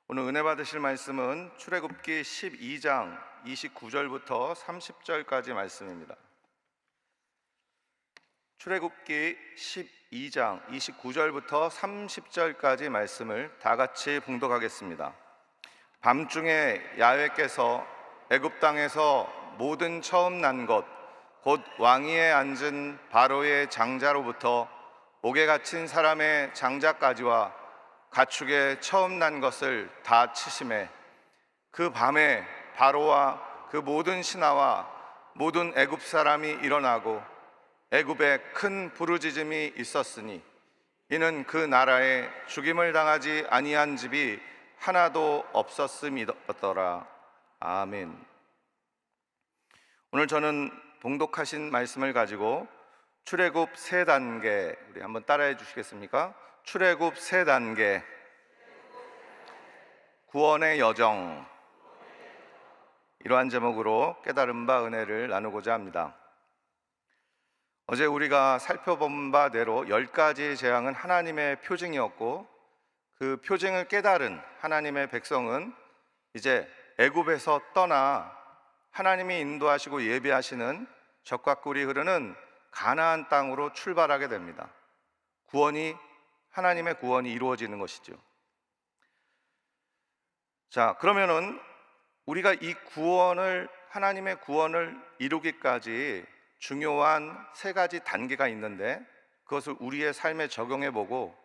오늘 은혜 받으실 말씀은 출애굽기 12장 29절부터 30절까지 말씀입니다. 출애굽기 12장 29절부터 30절까지 말씀을 다 같이 봉독하겠습니다. 밤중에 야훼께서 애굽 땅에서 모든 처음 난 것 곧 왕위에 앉은 바로의 장자로부터 목에 갇힌 사람의 장자까지와 가축의 처음 난 것을 다 치심에 그 밤에 바로와 그 모든 신하와 모든 애굽 사람이 일어나고 애굽에 큰 부르짖음이 있었으니 이는 그 나라에 죽임을 당하지 아니한 집이 하나도 없었음이더라. 아멘. 오늘 저는 봉독하신 말씀을 가지고 출애굽 세 단계, 우리 한번 따라해 주시겠습니까? 출애굽 세 단계, 구원의 여정, 이러한 제목으로 깨달은 바 은혜를 나누고자 합니다. 어제 우리가 살펴본 바대로 10가지 재앙은 하나님의 표징이었고, 그 표징을 깨달은 하나님의 백성은 이제 애굽에서 떠나 하나님이 인도하시고 예비하시는 적과 꿀이 흐르는 가나안 땅으로 출발하게 됩니다. 하나님의 구원이 이루어지는 것이죠. 자, 그러면은 우리가 이 하나님의 구원을 이루기까지 중요한 세 가지 단계가 있는데, 그것을 우리의 삶에 적용해 보고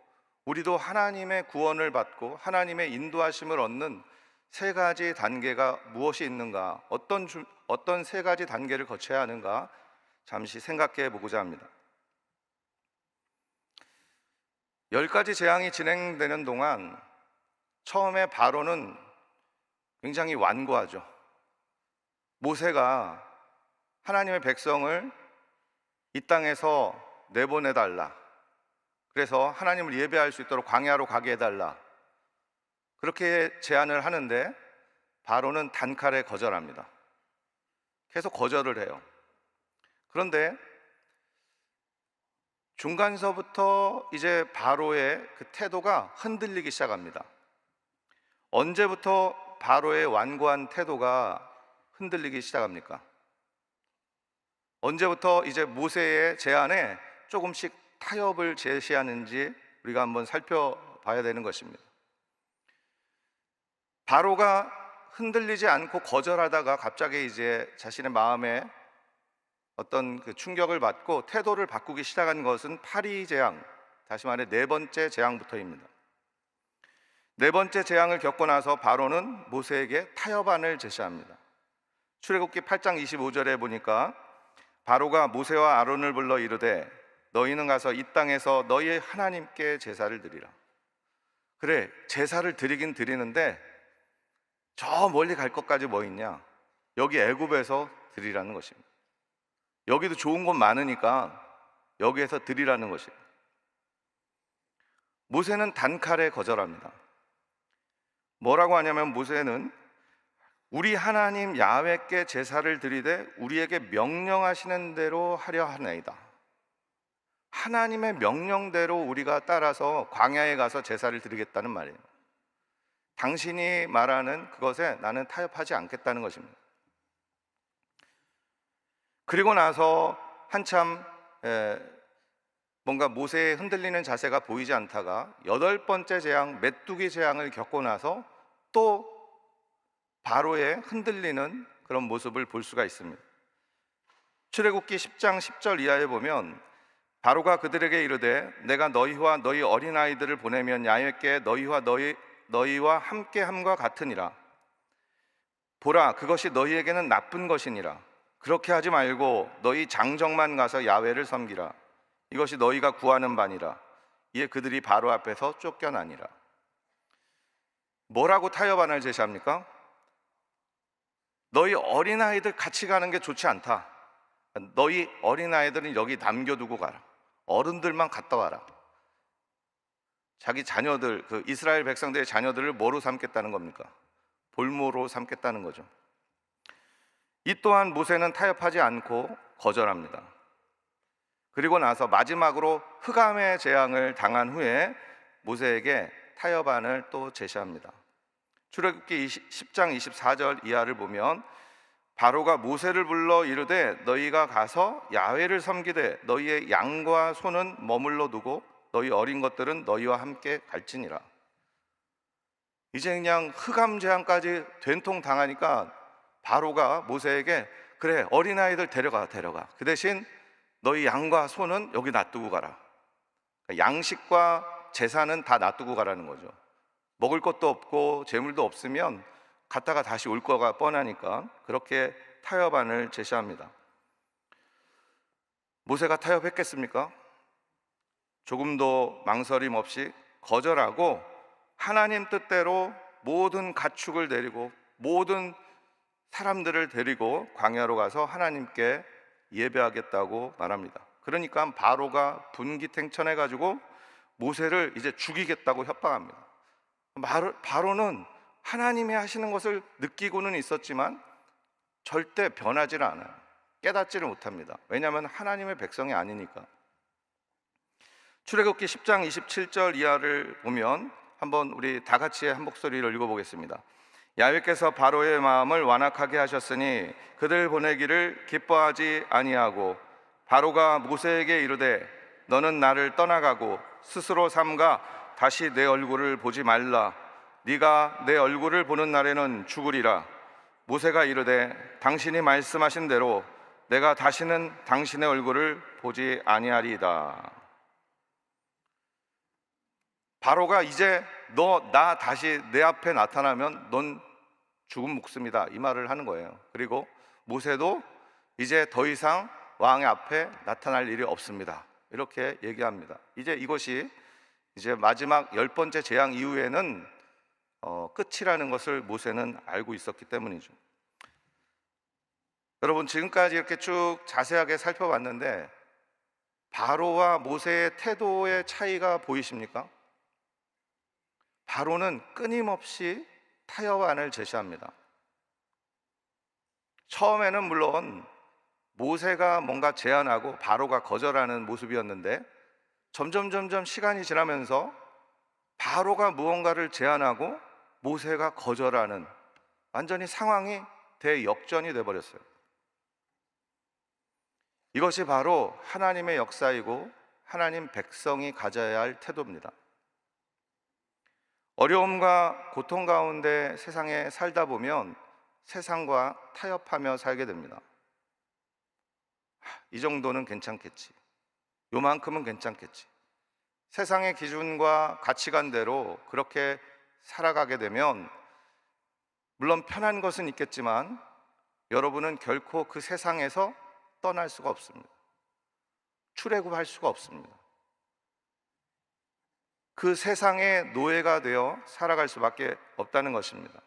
우리도 하나님의 구원을 받고 하나님의 인도하심을 얻는 세 가지 단계가 무엇이 있는가, 어떤 세 가지 단계를 거쳐야 하는가 잠시 생각해 보고자 합니다. 10가지 재앙이 진행되는 동안 처음에 바로는 굉장히 완고하죠. 모세가 하나님의 백성을 이 땅에서 내보내달라, 그래서 하나님을 예배할 수 있도록 광야로 가게 해달라, 그렇게 제안을 하는데 바로는 단칼에 거절합니다. 계속 거절을 해요. 그런데 중간서부터 이제 바로의 그 태도가 흔들리기 시작합니다. 언제부터 바로의 완고한 태도가 흔들리기 시작합니까? 언제부터 이제 모세의 제안에 조금씩 타협을 제시하는지 우리가 한번 살펴봐야 되는 것입니다. 바로가 흔들리지 않고 거절하다가 갑자기 이제 자신의 마음에 어떤 그 충격을 받고 태도를 바꾸기 시작한 것은 파리 재앙, 다시 말해 네 번째 재앙부터입니다. 네 번째 재앙을 겪고 나서 바로는 모세에게 타협안을 제시합니다. 출애굽기 8장 25절에 보니까 바로가 모세와 아론을 불러 이르되 너희는 가서 이 땅에서 너희 하나님께 제사를 드리라. 그래, 제사를 드리긴 드리는데 저 멀리 갈 것까지 뭐 있냐? 여기 애굽에서 드리라는 것입니다. 여기도 좋은 곳 많으니까 여기에서 드리라는 것입니다. 모세는 단칼에 거절합니다. 뭐라고 하냐면 모세는 우리 하나님 야훼께 제사를 드리되 우리에게 명령하시는 대로 하려 하나이다. 하나님의 명령대로 우리가 따라서 광야에 가서 제사를 드리겠다는 말이에요. 당신이 말하는 그것에 나는 타협하지 않겠다는 것입니다. 그리고 나서 한참 뭔가 모세의 흔들리는 자세가 보이지 않다가 8번째 재앙, 메뚜기 재앙을 겪고 나서 또 바로의 흔들리는 그런 모습을 볼 수가 있습니다. 출애굽기 10장 10절 이하에 보면 바로가 그들에게 이르되 내가 너희와 너희 어린아이들을 보내면 야훼께 너희와 함께함과 같으니라. 보라, 그것이 너희에게는 나쁜 것이니라. 그렇게 하지 말고 너희 장정만 가서 야훼를 섬기라. 이것이 너희가 구하는 바니라. 이에 그들이 바로 앞에서 쫓겨나니라. 뭐라고 타협안을 제시합니까? 너희 어린아이들 같이 가는 게 좋지 않다. 너희 어린아이들은 여기 남겨두고 가라. 어른들만 갔다 와라. 자기 자녀들, 그 이스라엘 백성들의 자녀들을 뭐로 삼겠다는 겁니까? 볼모로 삼겠다는 거죠. 이 또한 모세는 타협하지 않고 거절합니다. 그리고 나서 마지막으로 흑암의 재앙을 당한 후에 모세에게 타협안을 또 제시합니다. 출애굽기 10장 24절 이하를 보면 바로가 모세를 불러 이르되 너희가 가서 야훼를 섬기되 너희의 양과 소는 머물러 두고 너희 어린 것들은 너희와 함께 갈지니라. 이제 그냥 흑암 재앙까지 된통 당하니까 바로가 모세에게 그래 어린아이들 데려가 그 대신 너희 양과 소는 여기 놔두고 가라. 양식과 재산은 다 놔두고 가라는 거죠. 먹을 것도 없고 재물도 없으면 갔다가 다시 올 거가 뻔하니까 그렇게 타협안을 제시합니다. 모세가 타협했겠습니까? 조금도 망설임 없이 거절하고 하나님 뜻대로 모든 가축을 데리고 모든 사람들을 데리고 광야로 가서 하나님께 예배하겠다고 말합니다. 그러니까 바로가 분기탱천해 가지고 모세를 이제 죽이겠다고 협박합니다. 바로는 하나님이 하시는 것을 느끼고는 있었지만 절대 변하지를 않아요. 깨닫지를 못합니다. 왜냐하면 하나님의 백성이 아니니까. 출애굽기 10장 27절 이하를 보면 한번 우리 다 같이 한 목소리를 읽어보겠습니다. 야훼께서 바로의 마음을 완악하게 하셨으니 그들 보내기를 기뻐하지 아니하고 바로가 모세에게 이르되 너는 나를 떠나가고 스스로 삼가 다시 내 얼굴을 보지 말라. 네가 내 얼굴을 보는 날에는 죽으리라. 모세가 이르되 당신이 말씀하신 대로 내가 다시는 당신의 얼굴을 보지 아니하리이다. 바로가 이제 나 다시 내 앞에 나타나면 넌 죽은 목숨이다 이 말을 하는 거예요. 그리고 모세도 이제 더 이상 왕의 앞에 나타날 일이 없습니다 이렇게 얘기합니다. 이제 이것이 이제 마지막 10번째 재앙 이후에는 끝이라는 것을 모세는 알고 있었기 때문이죠. 여러분 지금까지 이렇게 쭉 자세하게 살펴봤는데 바로와 모세의 태도의 차이가 보이십니까? 바로는 끊임없이 타협안을 제시합니다. 처음에는 물론 모세가 뭔가 제안하고 바로가 거절하는 모습이었는데 점점 시간이 지나면서 바로가 무언가를 제안하고 모세가 거절하는 완전히 상황이 대역전이 돼버렸어요. 이것이 바로 하나님의 역사이고 하나님 백성이 가져야 할 태도입니다. 어려움과 고통 가운데 세상에 살다 보면 세상과 타협하며 살게 됩니다. 이 정도는 괜찮겠지, 요만큼은 괜찮겠지. 세상의 기준과 가치관대로 그렇게 살아가게 되면 물론 편한 것은 있겠지만 여러분은 결코 그 세상에서 떠날 수가 없습니다. 출애굽할 수가 없습니다. 그 세상의 노예가 되어 살아갈 수밖에 없다는 것입니다.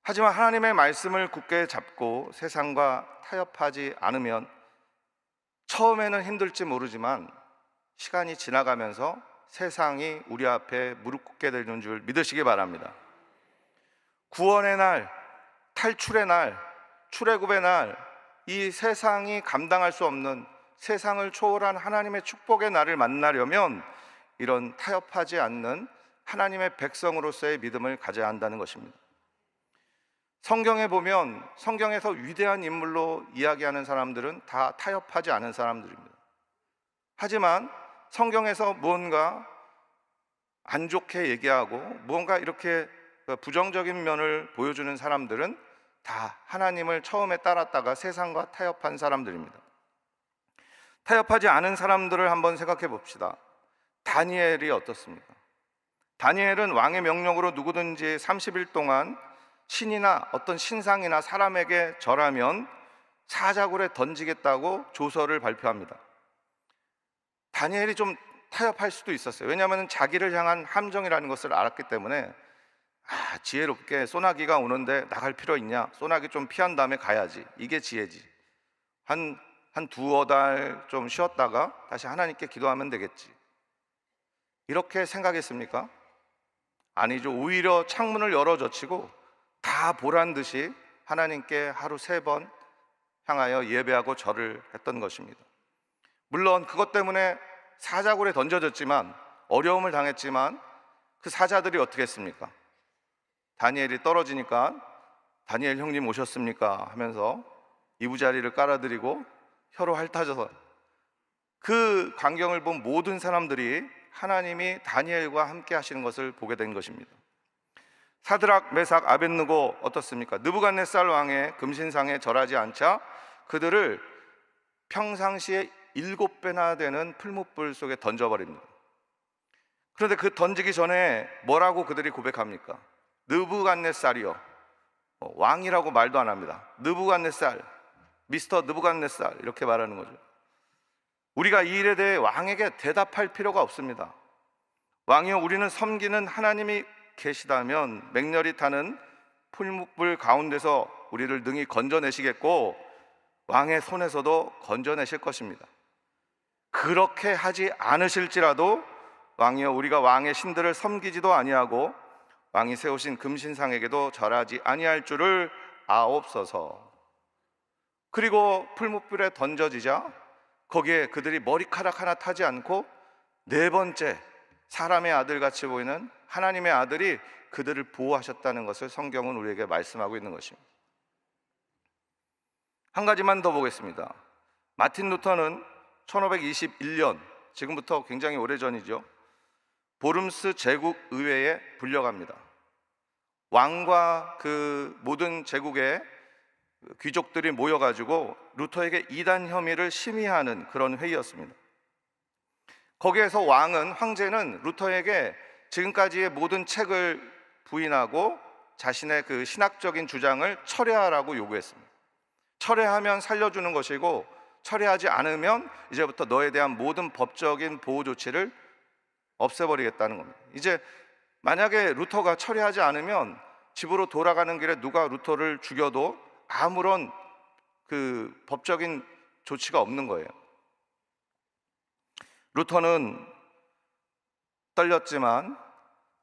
하지만 하나님의 말씀을 굳게 잡고 세상과 타협하지 않으면 처음에는 힘들지 모르지만 시간이 지나가면서 세상이 우리 앞에 무릎 꿇게 되는 줄 믿으시기 바랍니다. 구원의 날, 탈출의 날, 출애굽의 날, 이 세상이 감당할 수 없는 세상을 초월한 하나님의 축복의 날을 만나려면 이런 타협하지 않는 하나님의 백성으로서의 믿음을 가져야 한다는 것입니다. 성경에 보면 성경에서 위대한 인물로 이야기하는 사람들은 다 타협하지 않은 사람들입니다. 하지만 성경에서 무언가 안 좋게 얘기하고 무언가 이렇게 부정적인 면을 보여주는 사람들은 다 하나님을 처음에 따랐다가 세상과 타협한 사람들입니다. 타협하지 않은 사람들을 한번 생각해 봅시다. 다니엘이 어떻습니까? 다니엘은 왕의 명령으로 누구든지 30일 동안 신이나 어떤 신상이나 사람에게 절하면 사자굴에 던지겠다고 조서를 발표합니다. 다니엘이 좀 타협할 수도 있었어요. 왜냐하면 자기를 향한 함정이라는 것을 알았기 때문에 지혜롭게 소나기가 오는데 나갈 필요 있냐? 소나기 좀 피한 다음에 가야지. 이게 지혜지. 한 두어 달 좀 쉬었다가 다시 하나님께 기도하면 되겠지. 이렇게 생각했습니까? 아니죠. 오히려 창문을 열어젖히고 다 보란 듯이 하나님께 하루 3번 향하여 예배하고 절을 했던 것입니다. 물론 그것 때문에 사자굴에 던져졌지만 어려움을 당했지만 그 사자들이 어떻게 했습니까? 다니엘이 떨어지니까 다니엘 형님 오셨습니까? 하면서 이부자리를 깔아드리고 혀로 핥아줘서 그 광경을 본 모든 사람들이 하나님이 다니엘과 함께 하시는 것을 보게 된 것입니다. 사드락, 메삭, 아벳느고 어떻습니까? 느부갓네살 왕의 금신상에 절하지 않자 그들을 평상시에 7배나 되는 풀무불 속에 던져버립니다. 그런데 그 던지기 전에 뭐라고 그들이 고백합니까? 느부갓네살이요, 왕이라고 말도 안 합니다. 느부갓네살, 미스터 느부갓네살 이렇게 말하는 거죠. 우리가 이 일에 대해 왕에게 대답할 필요가 없습니다. 왕이여, 우리는 섬기는 하나님이 계시다면 맹렬히 타는 풀무불 가운데서 우리를 능히 건져내시겠고 왕의 손에서도 건져내실 것입니다. 그렇게 하지 않으실지라도 왕이여, 우리가 왕의 신들을 섬기지도 아니하고 왕이 세우신 금신상에게도 절하지 아니할 줄을 아옵소서. 그리고 풀무불에 던져지자 거기에 그들이 머리카락 하나 타지 않고 네 번째 사람의 아들같이 보이는 하나님의 아들이 그들을 보호하셨다는 것을 성경은 우리에게 말씀하고 있는 것입니다. 한 가지만 더 보겠습니다. 마틴 루터는 1521년, 지금부터 굉장히 오래전이죠, 보름스 제국 의회에 불려갑니다. 왕과 그 모든 제국의 귀족들이 모여가지고 루터에게 이단 혐의를 심의하는 그런 회의였습니다. 거기에서 황제는 루터에게 지금까지의 모든 책을 부인하고 자신의 그 신학적인 주장을 철회하라고 요구했습니다. 철회하면 살려주는 것이고 철회하지 않으면 이제부터 너에 대한 모든 법적인 보호 조치를 없애버리겠다는 겁니다. 이제 만약에 루터가 철회하지 않으면 집으로 돌아가는 길에 누가 루터를 죽여도 아무런 그 법적인 조치가 없는 거예요. 루터는 떨렸지만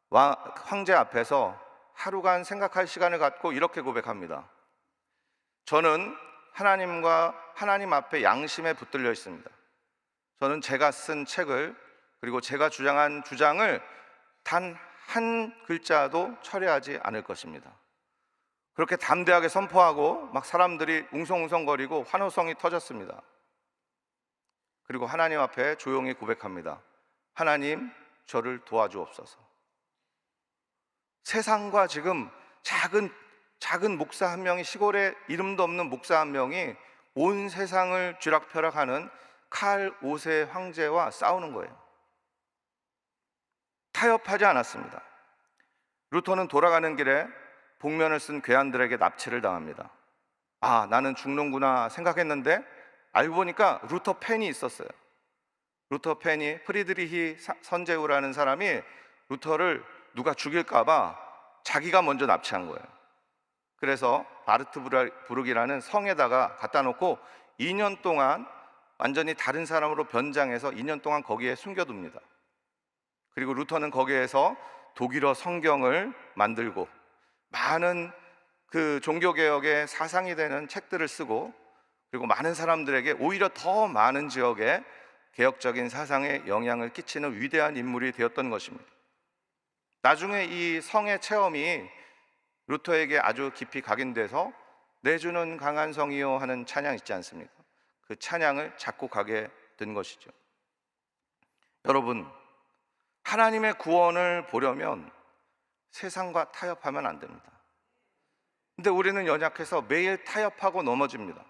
황제 앞에서 하루간 생각할 시간을 갖고 이렇게 고백합니다. 저는 하나님 앞에 양심에 붙들려 있습니다. 저는 제가 쓴 책을, 그리고 제가 주장한 주장을 단 한 글자도 철회하지 않을 것입니다. 그렇게 담대하게 선포하고 막 사람들이 웅성웅성거리고 환호성이 터졌습니다. 그리고 하나님 앞에 조용히 고백합니다. 하나님, 저를 도와주옵소서. 세상과 지금 작은 목사 한 명이, 시골에 이름도 없는 목사 한 명이 온 세상을 쥐락펴락하는 칼 5세 황제와 싸우는 거예요. 타협하지 않았습니다. 루터는 돌아가는 길에 복면을 쓴 괴한들에게 납치를 당합니다. 아, 나는 죽는구나 생각했는데 알고 보니까 루터 팬이 있었어요. 루터 팬이, 프리드리히 선제우라는 사람이 루터를 누가 죽일까 봐 자기가 먼저 납치한 거예요. 그래서 바르트부르크라는 성에다가 갖다 놓고 2년 동안 완전히 다른 사람으로 변장해서 2년 동안 거기에 숨겨둡니다. 그리고 루터는 거기에서 독일어 성경을 만들고 많은 그 종교개혁의 사상이 되는 책들을 쓰고, 그리고 많은 사람들에게 오히려 더 많은 지역에 개혁적인 사상에 영향을 끼치는 위대한 인물이 되었던 것입니다. 나중에 이 성의 체험이 루터에게 아주 깊이 각인돼서 내주는 강한 성이요 하는 찬양 있지 않습니까? 그 찬양을 작곡하게 된 것이죠. 여러분, 하나님의 구원을 보려면 세상과 타협하면 안 됩니다. 근데 우리는 연약해서 매일 타협하고 넘어집니다.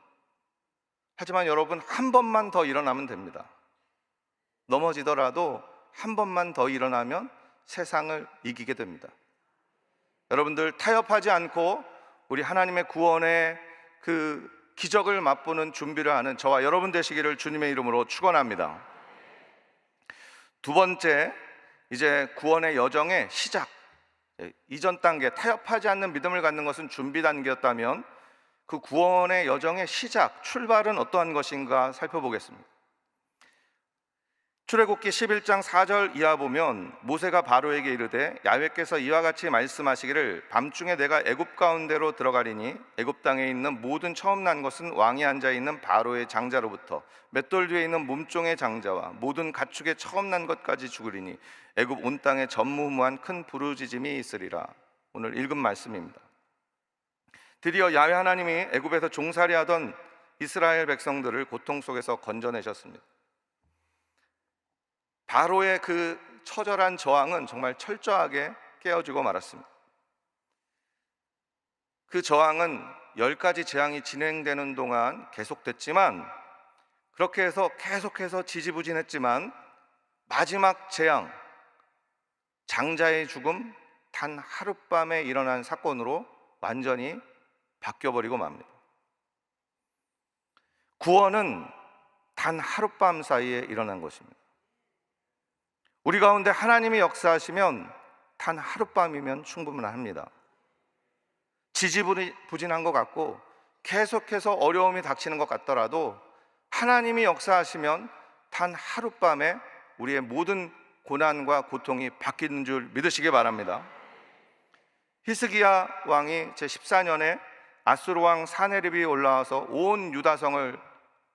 하지만 여러분, 한 번만 더 일어나면 됩니다. 넘어지더라도 한 번만 더 일어나면 세상을 이기게 됩니다. 여러분들, 타협하지 않고 우리 하나님의 구원의 그 기적을 맛보는 준비를 하는 저와 여러분 되시기를 주님의 이름으로 축원합니다. 두 번째, 이제 구원의 여정의 시작, 이전 단계, 타협하지 않는 믿음을 갖는 것은 준비 단계였다면 그 구원의 여정의 시작, 출발은 어떠한 것인가 살펴보겠습니다. 출애굽기 11장 4절 이하 보면 모세가 바로에게 이르되 야훼께서 이와 같이 말씀하시기를 밤중에 내가 애굽 가운데로 들어가리니 애굽 땅에 있는 모든 처음 난 것은 왕이 앉아 있는 바로의 장자로부터 맷돌 뒤에 있는 몸종의 장자와 모든 가축의 처음 난 것까지 죽으리니 애굽 온 땅에 전무후무한 큰 부르짖음이 있으리라. 오늘 읽은 말씀입니다. 드디어 야훼 하나님이 애굽에서 종살이하던 이스라엘 백성들을 고통 속에서 건져내셨습니다. 바로의 그 처절한 저항은 정말 철저하게 깨어지고 말았습니다. 그 저항은 10가지 재앙이 진행되는 동안 계속됐지만, 그렇게 해서 계속해서 지지부진했지만 마지막 재앙, 장자의 죽음, 단 하룻밤에 일어난 사건으로 완전히 바뀌어버리고 맙니다. 구원은 단 하룻밤 사이에 일어난 것입니다. 우리 가운데 하나님이 역사하시면 단 하룻밤이면 충분합니다. 지지부진한 것 같고 계속해서 어려움이 닥치는 것 같더라도 하나님이 역사하시면 단 하룻밤에 우리의 모든 고난과 고통이 바뀌는 줄 믿으시기 바랍니다. 히스기야 왕이 제14년에 아수르 왕 사네립이 올라와서 온 유다성을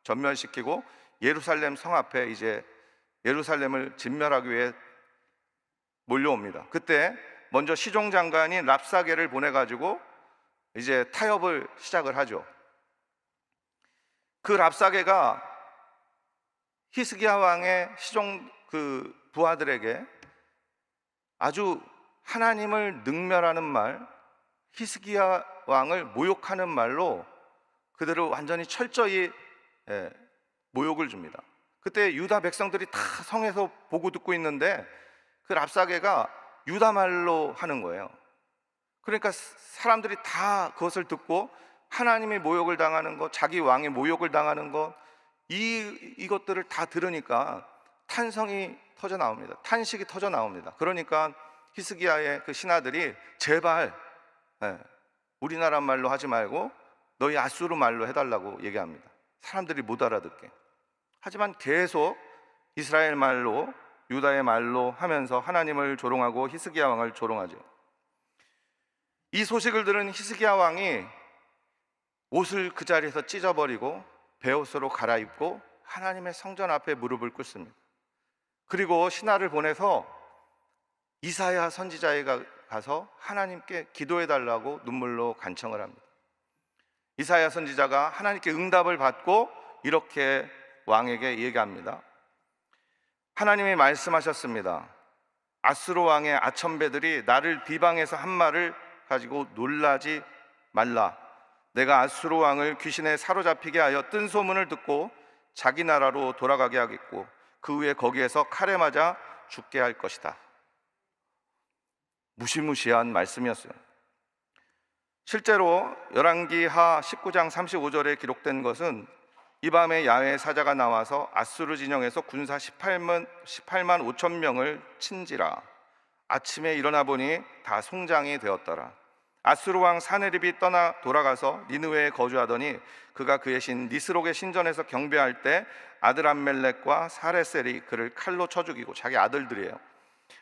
전멸시키고 예루살렘 성 앞에 이제 예루살렘을 진멸하기 위해 몰려옵니다. 그때 먼저 시종 장관이 랍사게를 보내가지고 이제 타협을 시작을 하죠. 그 랍사게가 히스기야 왕의 시종 그 부하들에게 아주 하나님을 능멸하는 말, 히스기야 왕을 모욕하는 말로 그들을 완전히 철저히 모욕을 줍니다. 그때 유다 백성들이 다 성에서 보고 듣고 있는데 그 랍사게가 유다 말로 하는 거예요. 그러니까 사람들이 다 그것을 듣고 하나님이 모욕을 당하는 것, 자기 왕이 모욕을 당하는 것, 이것들을 다 들으니까 탄성이 터져 나옵니다. 탄식이 터져 나옵니다. 그러니까 히스기야의 그 신하들이 제발 우리나라 말로 하지 말고 너희 아수르 말로 해달라고 얘기합니다. 사람들이 못 알아듣게. 하지만 계속 이스라엘 말로, 유다의 말로 하면서 하나님을 조롱하고 히스기야 왕을 조롱하죠. 이 소식을 들은 히스기야 왕이 옷을 그 자리에서 찢어버리고 베옷으로 갈아입고 하나님의 성전 앞에 무릎을 꿇습니다. 그리고 신하를 보내서 이사야 선지자에게 가서 하나님께 기도해달라고 눈물로 간청을 합니다. 이사야 선지자가 하나님께 응답을 받고 이렇게 왕에게 얘기합니다. 하나님이 말씀하셨습니다. 아수르 왕의 아첨배들이 나를 비방해서 한 말을 가지고 놀라지 말라. 내가 아수르 왕을 귀신에 사로잡히게 하여 뜬 소문을 듣고 자기 나라로 돌아가게 하겠고 그 후에 거기에서 칼에 맞아 죽게 할 것이다. 무시무시한 말씀이었어요. 실제로 열왕기하 19장 35절에 기록된 것은 이 밤에 야훼 사자가 나와서 아수르 진영에서 군사 18만 5천 명을 친지라. 아침에 일어나 보니 다 송장이 되었더라. 아수르 왕 사네립이 떠나 돌아가서 니느웨에 거주하더니 그가 그의 신 니스록의 신전에서 경배할 때 아드람멜렉과 사레셀이 그를 칼로 쳐 죽이고, 자기 아들들이에요.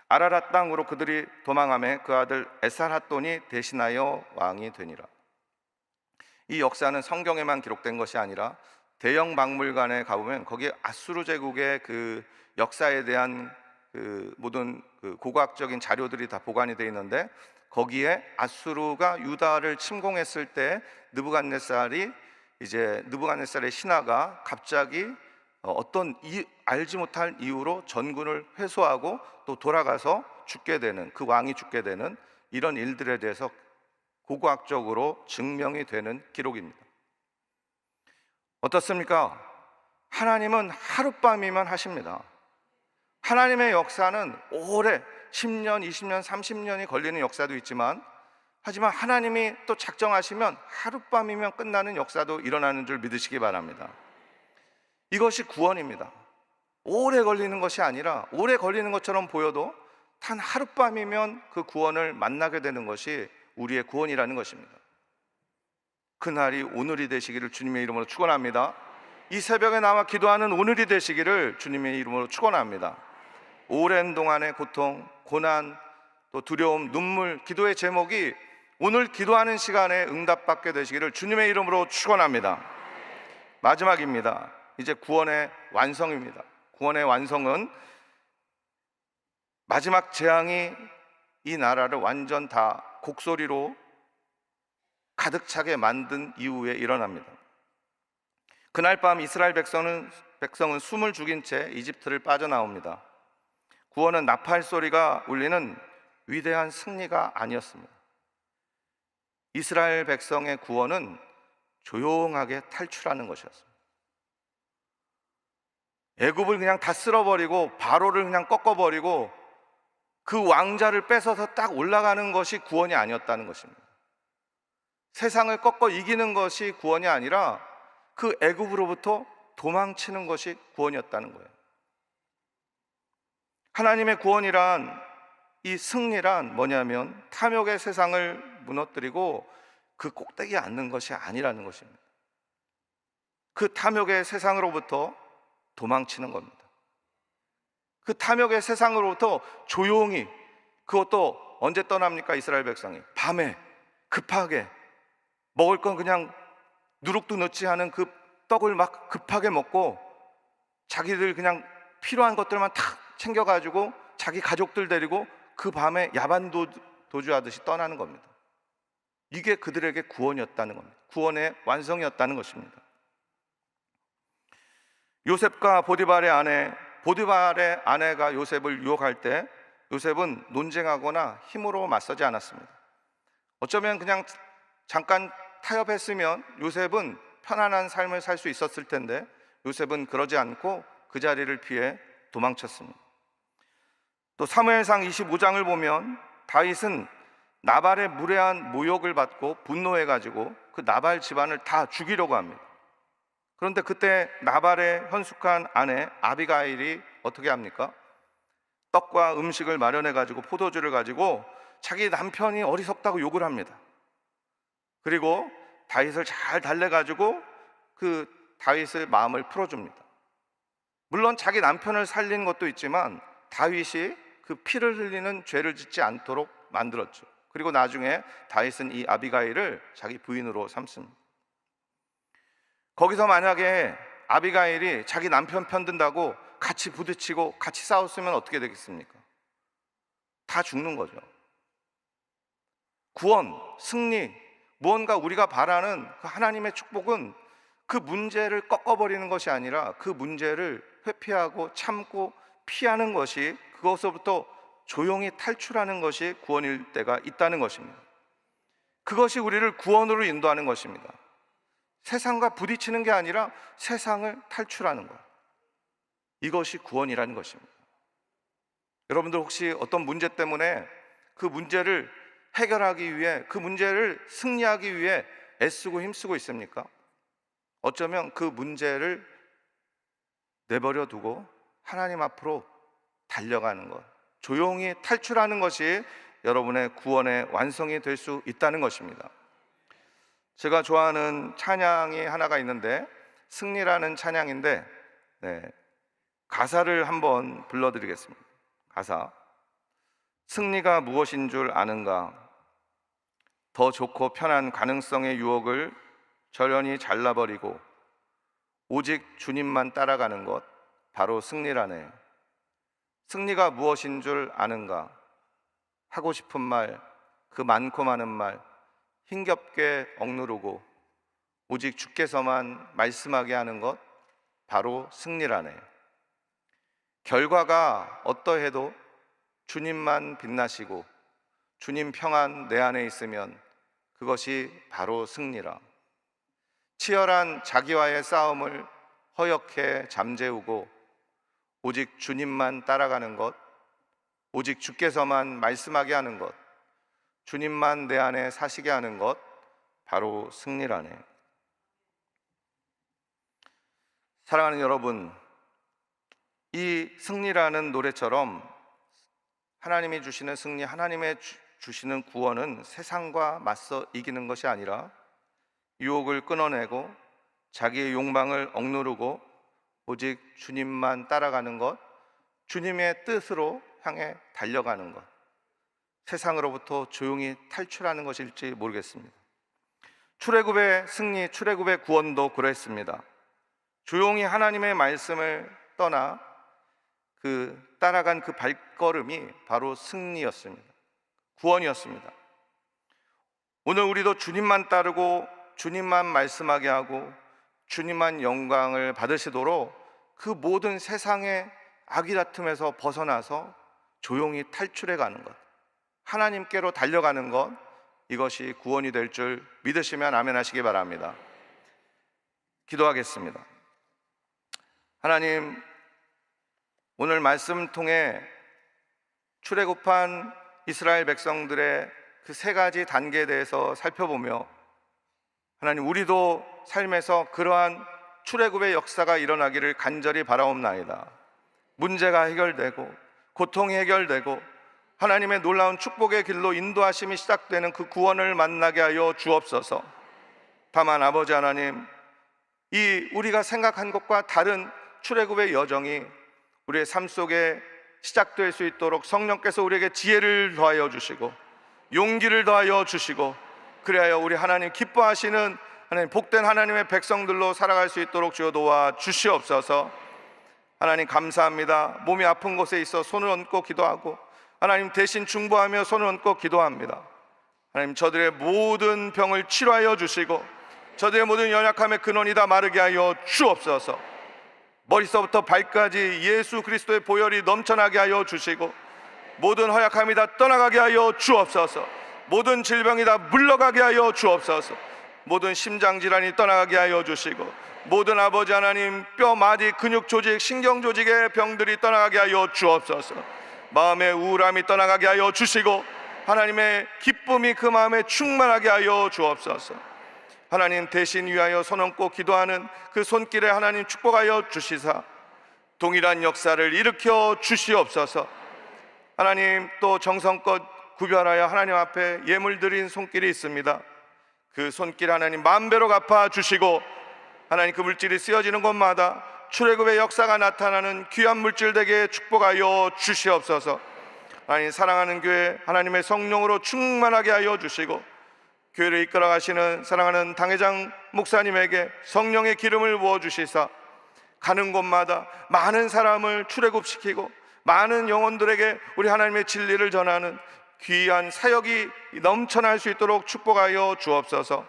아라랏 땅으로 그들이 도망하매 그 아들 에살핫돈이 대신하여 왕이 되니라. 이 역사는 성경에만 기록된 것이 아니라 대형 박물관에 가보면 거기에 아수르 제국의 그 역사에 대한 그 모든 그 고고학적인 자료들이 다 보관이 되어 있는데, 거기에 아수르가 유다를 침공했을 때 느부갓네살의 신하가 갑자기 어떤 알지 못할 이유로 전군을 회수하고 또 돌아가서 죽게 되는, 그 왕이 죽게 되는 이런 일들에 대해서 고고학적으로 증명이 되는 기록입니다. 어떻습니까? 하나님은 하룻밤이면 하십니다. 하나님의 역사는 오래 10년, 20년, 30년이 걸리는 역사도 있지만, 하지만 하나님이 또 작정하시면 하룻밤이면 끝나는 역사도 일어나는 줄 믿으시기 바랍니다. 이것이 구원입니다. 오래 걸리는 것이 아니라, 오래 걸리는 것처럼 보여도 단 하룻밤이면 그 구원을 만나게 되는 것이 우리의 구원이라는 것입니다. 그날이 오늘이 되시기를 주님의 이름으로 축원합니다. 이 새벽에 나와 기도하는 오늘이 되시기를 주님의 이름으로 축원합니다. 오랜 동안의 고통, 고난, 또 두려움, 눈물, 기도의 제목이 오늘 기도하는 시간에 응답받게 되시기를 주님의 이름으로 축원합니다. 마지막입니다. 이제 구원의 완성입니다. 구원의 완성은 마지막 재앙이 이 나라를 완전 다 곡소리로 가득 차게 만든 이후에 일어납니다. 그날 밤 이스라엘 백성은 숨을 죽인 채 이집트를 빠져나옵니다. 구원은 나팔 소리가 울리는 위대한 승리가 아니었습니다. 이스라엘 백성의 구원은 조용하게 탈출하는 것이었습니다. 애굽을 그냥 다 쓸어버리고 바로를 그냥 꺾어버리고 그 왕자를 뺏어서 딱 올라가는 것이 구원이 아니었다는 것입니다. 세상을 꺾어 이기는 것이 구원이 아니라 그 애굽으로부터 도망치는 것이 구원이었다는 거예요. 하나님의 구원이란, 이 승리란 뭐냐면 탐욕의 세상을 무너뜨리고 그 꼭대기에 앉는 것이 아니라는 것입니다. 그 탐욕의 세상으로부터 도망치는 겁니다. 그 탐욕의 세상으로부터 조용히, 그것도 언제 떠납니까? 이스라엘 백성이 밤에 급하게 먹을 건 그냥 누룩도 넣지 않은 그 떡을 막 급하게 먹고 자기들 그냥 필요한 것들만 다 챙겨가지고 자기 가족들 데리고 그 밤에 야반 도주하듯이 떠나는 겁니다. 이게 그들에게 구원이었다는 겁니다. 구원의 완성이었다는 것입니다. 요셉과 보디발의 아내가 요셉을 유혹할 때 요셉은 논쟁하거나 힘으로 맞서지 않았습니다. 어쩌면 그냥 잠깐 타협했으면 요셉은 편안한 삶을 살 수 있었을 텐데 요셉은 그러지 않고 그 자리를 피해 도망쳤습니다. 또 사무엘상 25장을 보면 다윗은 나발의 무례한 모욕을 받고 분노해가지고 그 나발 집안을 다 죽이려고 합니다. 그런데 그때 나발의 현숙한 아내 아비가일이 어떻게 합니까? 떡과 음식을 마련해가지고 포도주를 가지고 자기 남편이 어리석다고 욕을 합니다. 그리고 다윗을 잘 달래가지고 그 다윗의 마음을 풀어줍니다. 물론 자기 남편을 살린 것도 있지만 다윗이 그 피를 흘리는 죄를 짓지 않도록 만들었죠. 그리고 나중에 다윗은 이 아비가일을 자기 부인으로 삼습니다. 거기서 만약에 아비가일이 자기 남편 편든다고 같이 부딪히고 같이 싸웠으면 어떻게 되겠습니까? 다 죽는 거죠. 구원, 승리, 무언가 우리가 바라는 그 하나님의 축복은 그 문제를 꺾어버리는 것이 아니라 그 문제를 회피하고 참고 피하는 것이, 그것으로부터 조용히 탈출하는 것이 구원일 때가 있다는 것입니다. 그것이 우리를 구원으로 인도하는 것입니다. 세상과 부딪히는 게 아니라 세상을 탈출하는 것, 이것이 구원이라는 것입니다. 여러분들 혹시 어떤 문제 때문에 그 문제를 해결하기 위해, 그 문제를 승리하기 위해 애쓰고 힘쓰고 있습니까? 어쩌면 그 문제를 내버려 두고 하나님 앞으로 달려가는 것, 조용히 탈출하는 것이 여러분의 구원의 완성이 될 수 있다는 것입니다. 제가 좋아하는 찬양이 하나가 있는데 승리라는 찬양인데, 가사를 한번 불러드리겠습니다. 가사: 승리가 무엇인 줄 아는가? 더 좋고 편한 가능성의 유혹을 저련히 잘라버리고 오직 주님만 따라가는 것, 바로 승리라네. 승리가 무엇인 줄 아는가? 하고 싶은 말, 그 많고 많은 말 힘겹게 억누르고 오직 주께서만 말씀하게 하는 것, 바로 승리라네. 결과가 어떠해도 주님만 빛나시고 주님 평안 내 안에 있으면 그것이 바로 승리라. 치열한 자기와의 싸움을 허옇게 잠재우고 오직 주님만 따라가는 것, 오직 주께서만 말씀하게 하는 것, 주님만 내 안에 사시게 하는 것, 바로 승리라네. 사랑하는 여러분, 이 승리라는 노래처럼 하나님이 주시는 승리, 하나님의 주시는 구원은 세상과 맞서 이기는 것이 아니라 유혹을 끊어내고 자기의 욕망을 억누르고 오직 주님만 따라가는 것, 주님의 뜻으로 향해 달려가는 것, 세상으로부터 조용히 탈출하는 것일지 모르겠습니다. 출애굽의 승리, 출애굽의 구원도 그랬습니다. 조용히 하나님의 말씀을 떠나 따라간 그 발걸음이 바로 승리였습니다. 구원이었습니다. 오늘 우리도 주님만 따르고 주님만 말씀하게 하고 주님만 영광을 받으시도록 그 모든 세상의 악의 다툼에서 벗어나서 조용히 탈출해 가는 것, 하나님께로 달려가는 것, 이것이 구원이 될 줄 믿으시면 아멘 하시기 바랍니다. 기도하겠습니다. 하나님, 오늘 말씀 통해 출애굽한 이스라엘 백성들의 그 세 가지 단계에 대해서 살펴보며 하나님, 우리도 삶에서 그러한 출애굽의 역사가 일어나기를 간절히 바라옵나이다. 문제가 해결되고 고통이 해결되고 하나님의 놀라운 축복의 길로 인도하심이 시작되는 그 구원을 만나게 하여 주옵소서. 다만 아버지 하나님, 이 우리가 생각한 것과 다른 출애굽의 여정이 우리의 삶 속에 시작될 수 있도록 성령께서 우리에게 지혜를 더하여 주시고 용기를 더하여 주시고, 그래야 우리 하나님 기뻐하시는 하나님 복된 하나님의 백성들로 살아갈 수 있도록 주여 도와 주시옵소서. 하나님 감사합니다. 몸이 아픈 곳에 있어 손을 얹고 기도하고 하나님 대신 중보하며 손을 얹고 기도합니다. 하나님, 저들의 모든 병을 치료하여 주시고 저들의 모든 연약함의 근원이 다 마르게 하여 주옵소서. 머리서부터 발까지 예수 그리스도의 보혈이 넘쳐나게 하여 주시고 모든 허약함이 다 떠나가게 하여 주옵소서. 모든 질병이 다 물러가게 하여 주옵소서. 모든 심장질환이 떠나가게 하여 주시고 모든 아버지 하나님 뼈, 마디, 근육 조직, 신경 조직의 병들이 떠나가게 하여 주옵소서. 마음의 우울함이 떠나가게 하여 주시고 하나님의 기쁨이 그 마음에 충만하게 하여 주옵소서. 하나님 대신 위하여 손 얹고 기도하는 그 손길에 하나님 축복하여 주시사 동일한 역사를 일으켜 주시옵소서. 하나님, 또 정성껏 구별하여 하나님 앞에 예물 드린 손길이 있습니다. 그 손길 하나님 만배로 갚아 주시고 하나님, 그 물질이 쓰여지는 곳마다 출애굽의 역사가 나타나는 귀한 물질 되게 축복하여 주시옵소서. 하나님, 사랑하는 교회 하나님의 성령으로 충만하게 하여 주시고 교회를 이끌어 가시는 사랑하는 당회장 목사님에게 성령의 기름을 부어 주시사 가는 곳마다 많은 사람을 출애굽시키고 많은 영혼들에게 우리 하나님의 진리를 전하는 귀한 사역이 넘쳐날 수 있도록 축복하여 주옵소서.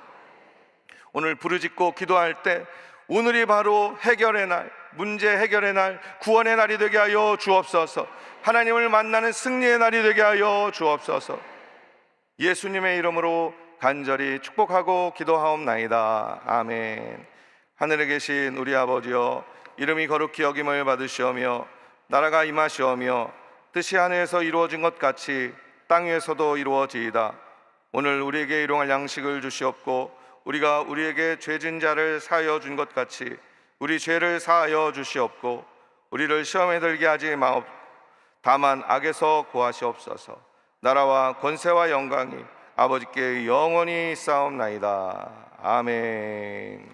오늘 부르짖고 기도할 때 오늘이 바로 해결의 날, 문제 해결의 날, 구원의 날이 되게 하여 주옵소서. 하나님을 만나는 승리의 날이 되게 하여 주옵소서. 예수님의 이름으로 간절히 축복하고 기도하옵나이다. 아멘. 하늘에 계신 우리 아버지여, 이름이 거룩히 여김을 받으시오며 나라가 임하시오며 뜻이 하늘에서 이루어진 것 같이 땅 위에서도 이루어지이다. 오늘 우리에게 일용할 양식을 주시옵고 우리가 우리에게 죄진 자를 사하여 준 것 같이 우리 죄를 사하여 주시옵고 우리를 시험에 들게 하지 마옵. 다만 악에서 구하시옵소서. 나라와 권세와 영광이 아버지께 영원히 쌓옵나이다. 아멘.